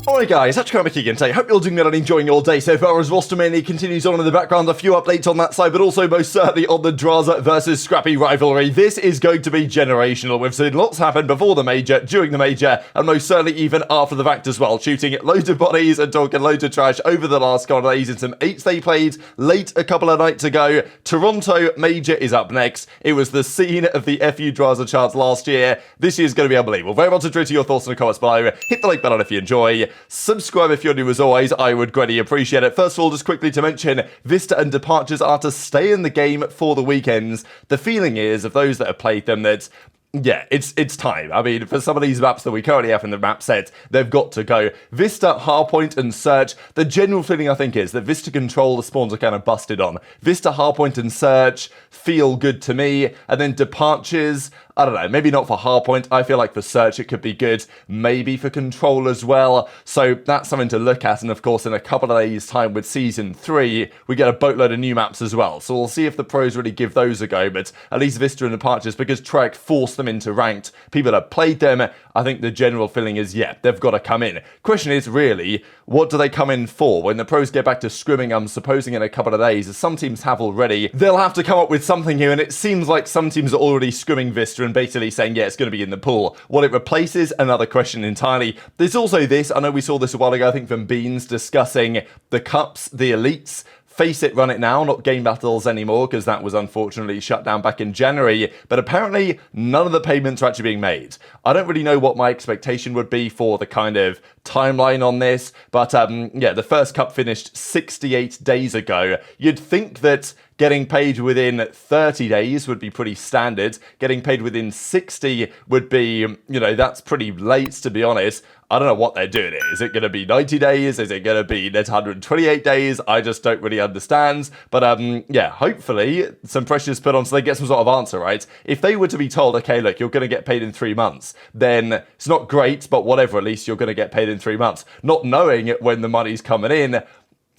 Alright guys, HyDra again today. Hope you're doing well and enjoying your day so far as Rostermania continues on in the background. A few updates on that side, but also most certainly on the Drazah versus Scrappy rivalry. This is going to be generational. We've seen lots happen before the major, during the major, and most certainly even after the fact as well. Shooting loads of bodies and talking loads of trash over the last couple of days in some 8s they played late a couple of nights ago. Toronto major is up next. It was the scene of the FU Drazah charts last year. This year's going to be unbelievable. Very much to your thoughts in the comments below. Hit the like button if you enjoy. Subscribe if you're new as always, I would greatly appreciate it. First of all, just quickly to mention, Vista and Departures are to stay in the game for the weekends. The feeling is, of those that have played them, that yeah, it's time. I mean, for some of these maps that we currently have in the map set, they've got to go. Vista, Hardpoint, and Search. The general feeling, I think, is that Vista Control, the spawns are kind of busted on. Vista, Hardpoint, and Search feel good to me. And then Departures, I don't know, maybe not for Hardpoint. I feel like for Search it could be good. Maybe for Control as well. So that's something to look at. And of course, in a couple of days' time with Season 3, we get a boatload of new maps as well. So we'll see if the pros really give those a go. But at least Vista and Departures, because Trek forced them into ranked, people have played them. I think the general feeling is, yeah, they've got to come in. Question is really, what do they come in for? When the pros get back to scrimming, I'm supposing in a couple of days, as some teams have already, they'll have to come up with something here. And it seems like some teams are already scrimming Vista and basically saying, yeah, it's going to be in the pool. What it replaces, another question entirely. There's also this, I know we saw this a while ago, I think from Beans, discussing the cups, the elites. Face it, run it now, not game battles anymore, because that was unfortunately shut down back in January, but apparently none of the payments are actually being made. I don't really know what my expectation would be for the kind of timeline on this, but yeah, the first cup finished 68 days ago. You'd think that getting paid within 30 days would be pretty standard. Getting paid within 60 would be, you know, that's pretty late, to be honest. I don't know what they're doing. Is it going to be 90 days? Is it going to be 128 days? I just don't really understand. But yeah, hopefully some pressure's put on so they get some sort of answer, right? If they were to be told, okay, look, you're going to get paid in 3 months, then it's not great, but whatever, at least you're going to get paid in 3 months. Not knowing when the money's coming in,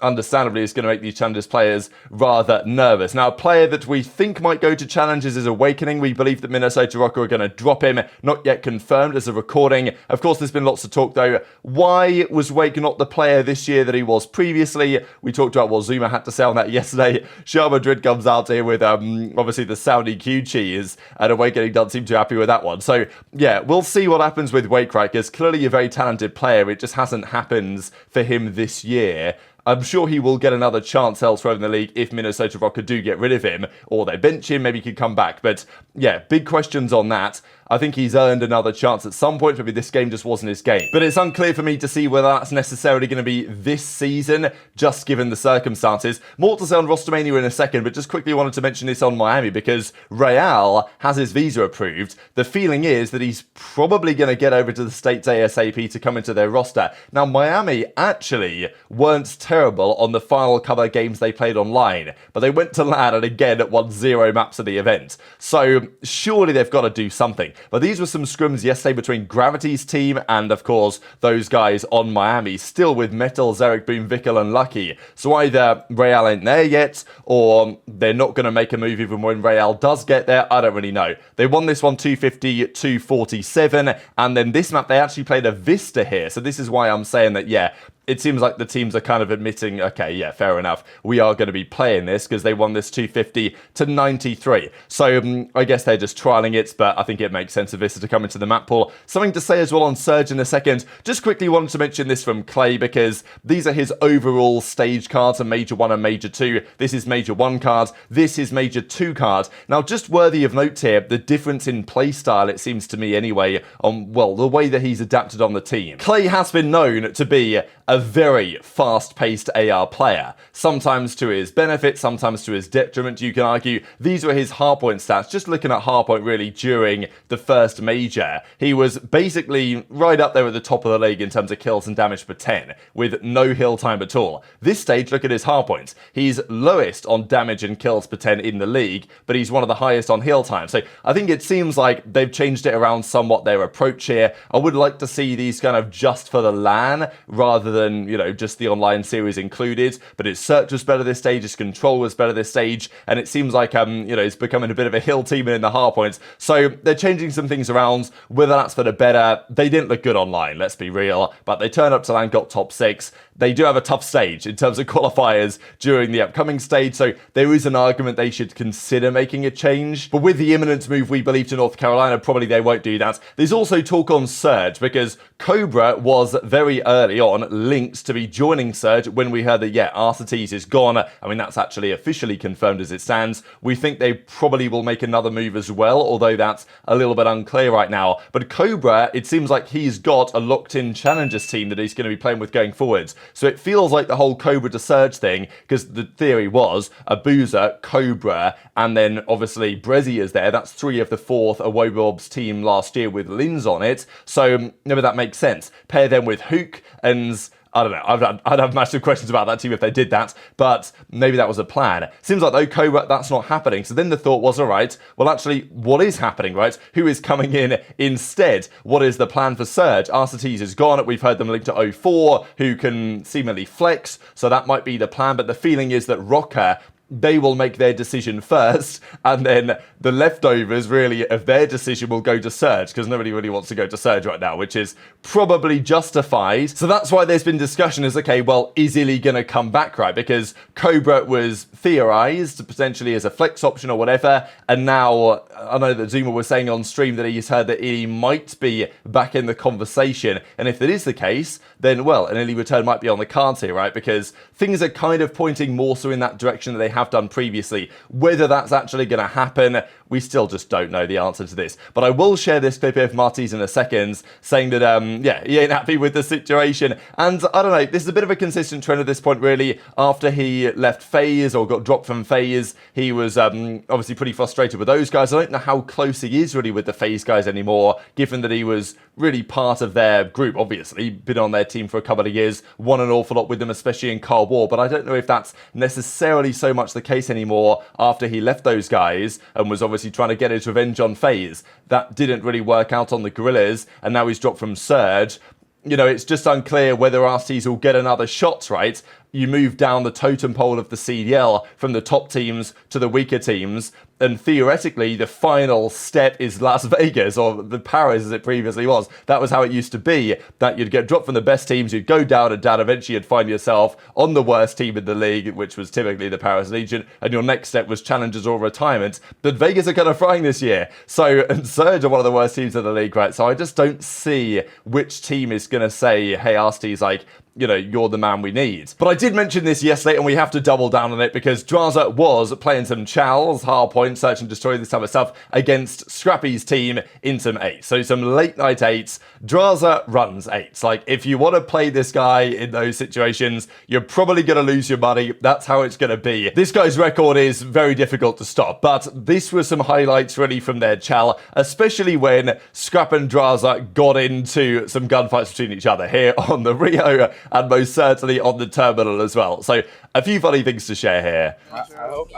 understandably, is going to make these Challengers players rather nervous. Now, a player that we think might go to Challengers is Awakening. We believe that Minnesota Rocker are going to drop him. Not yet confirmed as a recording. Of course, there's been lots of talk, though. Why was Wake not the player this year that he was previously? We talked about what Zuma had to say on that yesterday. Shah Madrid comes out here with, obviously, the Saudi Q cheese, and Awakening doesn't seem too happy with that one. So, yeah, we'll see what happens with Wake, right? Because clearly a very talented player. It just hasn't happened for him this year. I'm sure he will get another chance elsewhere in the league if Minnesota Rocker do get rid of him, or they bench him, maybe he could come back. But yeah, big questions on that. I think he's earned another chance at some point. Maybe this game just wasn't his game. But it's unclear for me to see whether that's necessarily going to be this season, just given the circumstances. More to say on Rostermania in a second, but just quickly wanted to mention this on Miami because Real has his visa approved. The feeling is that he's probably going to get over to the States ASAP to come into their roster. Now, Miami actually weren't terrible on the final couple of games they played online, but they went to LAN and again won 0 maps of the event. So surely they've got to do something. But these were some scrims yesterday between Gravity's team and, of course, those guys on Miami, still with MettalZ, ErikBooM, Vikul, and Lucky. So either Real ain't there yet, or they're not going to make a move even when Real does get there. I don't really know. They won this one 250-247, and then this map, they actually played a Vista here. So this is why I'm saying that, yeah, it seems like the teams are kind of admitting, okay, yeah, fair enough. We are going to be playing this because they won this 250-93. So I guess they're just trialing it, but I think it makes sense for Vista to come into the map pool. Something to say as well on Surge in a second. Just quickly wanted to mention this from Clay because these are his overall stage cards, a Major 1 and Major 2. This is Major 1 card. This is Major 2 card. Now, just worthy of note here, the difference in playstyle, it seems to me anyway, on, well, the way that he's adapted on the team. Clay has been known to be a very fast-paced AR player, sometimes to his benefit, sometimes to his detriment, you can argue. These were his hardpoint stats. Just looking at hardpoint really during the first major, he was basically right up there at the top of the league in terms of kills and damage per 10, with no hill time at all. This stage, look at his hardpoints. He's lowest on damage and kills per 10 in the league, but he's one of the highest on hill time. So I think it seems like they've changed it around somewhat, their approach here. I would like to see these kind of just for the LAN, rather than than, you know, just the online series included, but its search was better this stage, its control was better this stage, and it seems like, you know, it's becoming a bit of a hill team in the hard points. So they're changing some things around, whether that's for the better. They didn't look good online, let's be real, but they turned up to LAN, got top 6. They do have a tough stage in terms of qualifiers during the upcoming stage, so there is an argument they should consider making a change. But with the imminent move, we believe, to North Carolina, probably they won't do that. There's also talk on Surge, because Cobra was very early on linked to be joining Surge when we heard that, yeah, Arcitys is gone. I mean, that's actually officially confirmed as it stands. We think they probably will make another move as well, although that's a little bit unclear right now. But Cobra, it seems like he's got a locked-in challengers team that he's going to be playing with going forwards. So it feels like the whole Cobra to Surge thing, because the theory was aBeZy, Cobra, and then obviously aBeZy is there. That's 3 of the 4th Awobob's team last year with Lins on it. So maybe that makes sense. Pair them with Hook and... I don't know, I'd have massive questions about that team if they did that, but maybe that was a plan. Seems like, though, Cobra, that's not happening. So then the thought was, all right, well, actually, what is happening, right? Who is coming in instead? What is the plan for Surge? Arcitys is gone. We've heard them linked to 04, who can seemingly flex, so that might be the plan, but the feeling is that Rocker, they will make their decision first, and then the leftovers, really, of their decision will go to Surge, because nobody really wants to go to Surge right now, which is probably justified. So that's why there's been discussion is, okay, well, is Illy going to come back, right? Because Cobra was theorized potentially as a flex option or whatever, and now I know that Zuma was saying on stream that he's heard that Illy might be back in the conversation, and if that is the case, then, well, an Illy return might be on the cards here, right? Because things are kind of pointing more so in that direction that they have done previously. Whether that's actually going to happen, we still just don't know the answer to this. But I will share this clip of Marty's in a second, saying that, yeah, he ain't happy with the situation. And I don't know, this is a bit of a consistent trend at this point, really. After he left FaZe, or got dropped from FaZe, he was obviously pretty frustrated with those guys. I don't know how close he is really with the FaZe guys anymore, given that he was really part of their group, obviously, been on their team for a couple of years, won an awful lot with them, especially in Cold War, but I don't know if that's necessarily so much the case anymore after he left those guys and was obviously trying to get his revenge on FaZe. That didn't really work out on the Gorillas, and now he's dropped from Surge. You know, it's just unclear whether Arcitys will get another shot, right? You move down the totem pole of the CDL from the top teams to the weaker teams, and theoretically the final step is Las Vegas, or the Paris as it previously was. That was how it used to be, that you'd get dropped from the best teams, you'd go down and down, eventually you'd find yourself on the worst team in the league, which was typically the Paris Legion, and your next step was challengers or retirement. But Vegas are kind of frying this year, so, and Surge are one of the worst teams in the league, right? So I just don't see which team is going to say, hey, Arcitys, like, you know, you're the man we need. But I did mention this yesterday, and we have to double down on it, because Drazah was playing some Chals, hardpoint, search and destroy, this type of stuff, against Scrappy's team in some 8s. So some late night 8s. Drazah runs 8s. Like, if you want to play this guy in those situations, you're probably going to lose your money. That's how it's going to be. This guy's record is very difficult to stop, but this was some highlights really from their Chal, especially when Scrap and Drazah got into some gunfights between each other here on the Rio, and most certainly on the terminal as well. So a few funny things to share here. I hope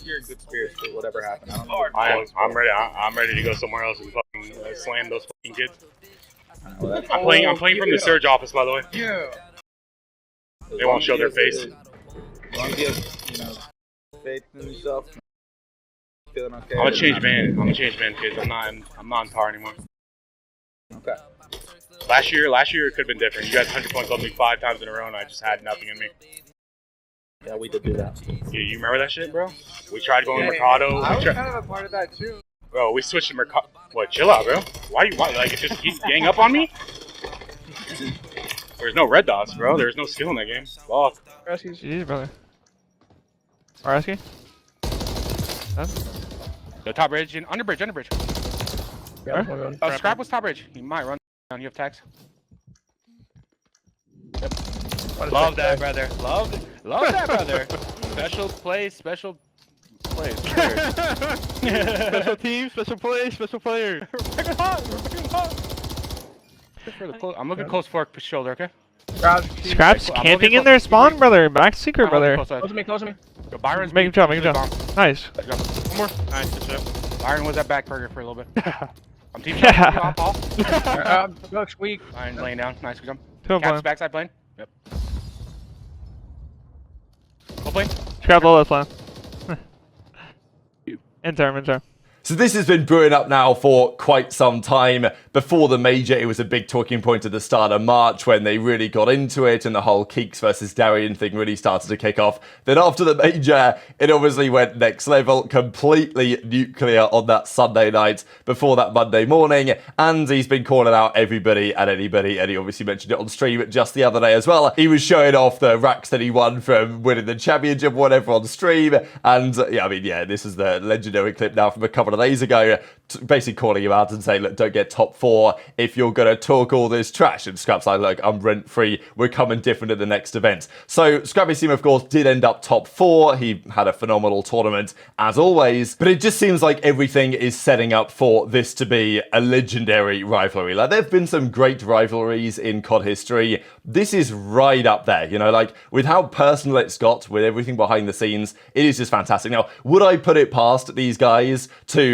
you're in good spirits for whatever happened. I'm ready. I'm ready to go somewhere else and fucking slam those fucking kids. I'm playing from the Surge office, by the way. Yeah. They won't show their face. As long as you have, you know, faith in yourself, feeling okay. I'm a change man, kids. I'm not on par anymore. Okay. Last year it could have been different. You guys 100 points on me 5 times in a row, and I just had nothing in me. Yeah, we did do that. Yeah, you remember that shit, bro? We tried going to Mercado. I was kind of a part of that too. Bro, we switched to Mercado. What? Chill out, bro. Why like it just keep gang up on me? There's no red dots, bro. There's no skill in that game. Fuck. GG, brother. Arcitys? The top bridge, under bridge. Where? Scrap was top bridge. He might run down. You have tags. Yep. Love that, brother. Love that, brother. Special play, special play. Special team, special play, special player. We're fucking hot. I'm looking close for shoulder, okay? Scrap's camping in their spawn, brother. Back secret, brother. Close to me. Yo, Byron's Make him jump, Nice. One more. Nice, good shit. Byron was at back burger for a little bit. I'm team Yeah. shot. Paul. Looks weak. Byron's laying down. Nice, good jump. Two Caps plan. backside plane. Yep. Full plane. Scrap low left plan. Interim. So this has been brewing up now for quite some time. Before the major, it was a big talking point at the start of March when they really got into it and the whole Keeks versus Darien thing really started to kick off. Then after the major, it obviously went next level, completely nuclear on that Sunday night before that Monday morning. And he's been calling out everybody and anybody, and he obviously mentioned it on stream just the other day as well. He was showing off the racks that he won from winning the championship or whatever on stream. And yeah, this is the legendary clip now from a couple of days ago, basically calling him out and saying, look, don't get top 4 if you're going to talk all this trash. And Scrap's like, look, I'm rent-free. We're coming different at the next event. So Scrappy Sim, of course, did end up top 4. He had a phenomenal tournament, as always. But it just seems like everything is setting up for this to be a legendary rivalry. Like, there have been some great rivalries in COD history. This is right up there, you know, like, with how personal it's got, with everything behind the scenes, it is just fantastic. Now, would I put it past these guys to...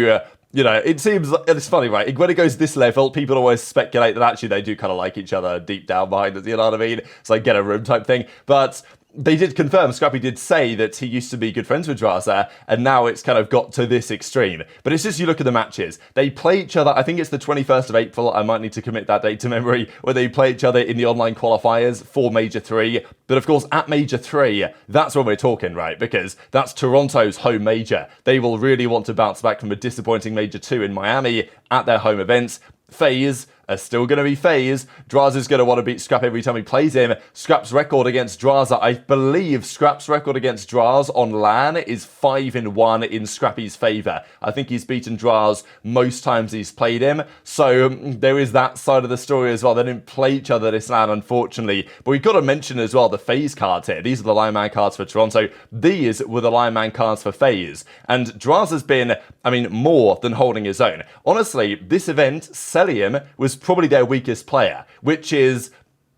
you know, it seems, it's funny, right? When it goes this level, people always speculate that actually they do kind of like each other deep down behind it, you know what I mean? It's like get a room type thing. But they did confirm, Scrappy did say that he used to be good friends with Drazah, and now it's kind of got to this extreme. But it's just, you look at the matches. They play each other, I think it's the 21st of April, I might need to commit that date to memory, where they play each other in the online qualifiers for Major 3. But of course, at Major 3, that's when we're talking, right? Because that's Toronto's home major. They will really want to bounce back from a disappointing Major 2 in Miami at their home events. FaZe are still going to be FaZe. Drazah's going to want to beat Scrap every time he plays him. Scrap's record against Drazah, I believe Scrap's record against Drazah on LAN is 5-1 in Scrappy's favour. I think he's beaten Drazah most times he's played him. So there is that side of the story as well. They didn't play each other this LAN, unfortunately. But we've got to mention as well the FaZe cards here. These are the Lion Man cards for Toronto. These were the Lion Man cards for FaZe. And Drazah's been, I mean, more than holding his own. Honestly, this event, Cellium was probably their weakest player, which is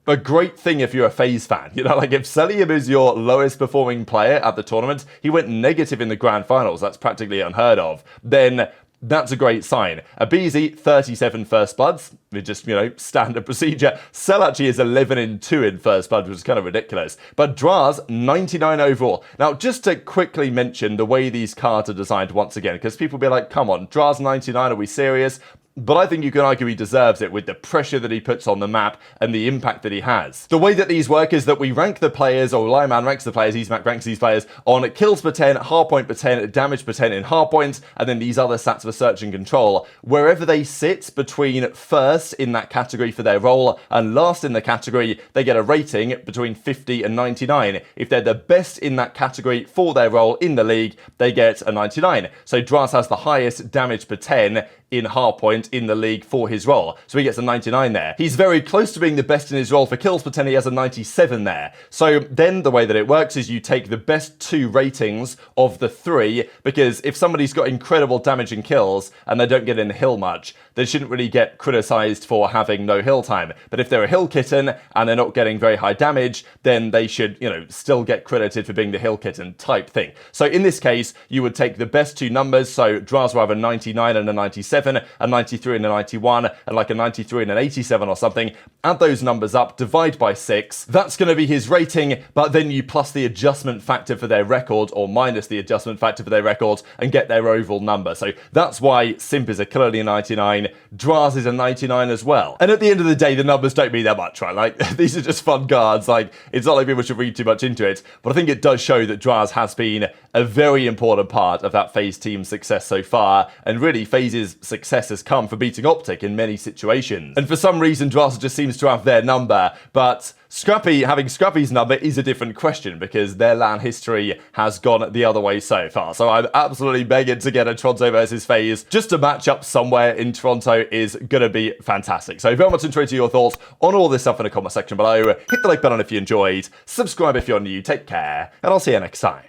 a great thing if you're a FaZe fan. You know, like if Cellium is your lowest performing player at the tournament, he went negative in the grand finals, that's practically unheard of, then that's a great sign. aBeZy, 37 first bloods, with just, you know, standard procedure. Cell actually is 11-2 in first blood, which is kind of ridiculous. But Drazah, 99 overall. Now, just to quickly mention the way these cards are designed once again, because people be like, come on, Drazah 99, are we serious? But I think you can argue he deserves it with the pressure that he puts on the map and the impact that he has. The way that these work is that we rank the players, or Lion Man ranks the players, EasyMac ranks these players on kills per 10, hardpoint per 10, damage per 10 in hardpoints, and then these other stats for search and control. Wherever they sit between first in that category for their role and last in the category, they get a rating between 50 and 99. If they're the best in that category for their role in the league, they get a 99. So Drazah has the highest damage per 10 in hardpoint in the league for his role. So he gets a 99 there. He's very close to being the best in his role for kills per 10. He has a 97 there. So then the way that it works is you take the best 2 ratings of the 3, because if somebody's got incredible damage and kills and they don't get in the hill much, they shouldn't really get criticized for having no hill time. But if they're a hill kitten and they're not getting very high damage, then they should, you know, still get credited for being the hill kitten type thing. So in this case, you would take the best 2 numbers. So Drazah will have a 99 and a 97, a 93 and a 91, and like a 93 and an 87 or something. Add those numbers up, divide by 6. That's going to be his rating, but then you plus the adjustment factor for their record, or minus the adjustment factor for their records, and get their overall number. So that's why Simp is a clearly 99, Drazah is a 99 as well. And at the end of the day, the numbers don't mean that much, right? Like, these are just fun cards. Like, it's not like people should read too much into it, but I think it does show that Drazah has been a very important part of that FaZe team's success so far, and really FaZe's success has come for beating OpTic in many situations. And for some reason, Drazah just seems to have their number, but Scrappy, having Scrappy's number is a different question, because their LAN history has gone the other way so far. So I'm absolutely begging to get a Toronto versus FaZe. Just a match up somewhere in Toronto is going to be fantastic. So very much interested in your thoughts on all this stuff in the comment section below. Hit the like button if you enjoyed, subscribe if you're new, take care, and I'll see you next time.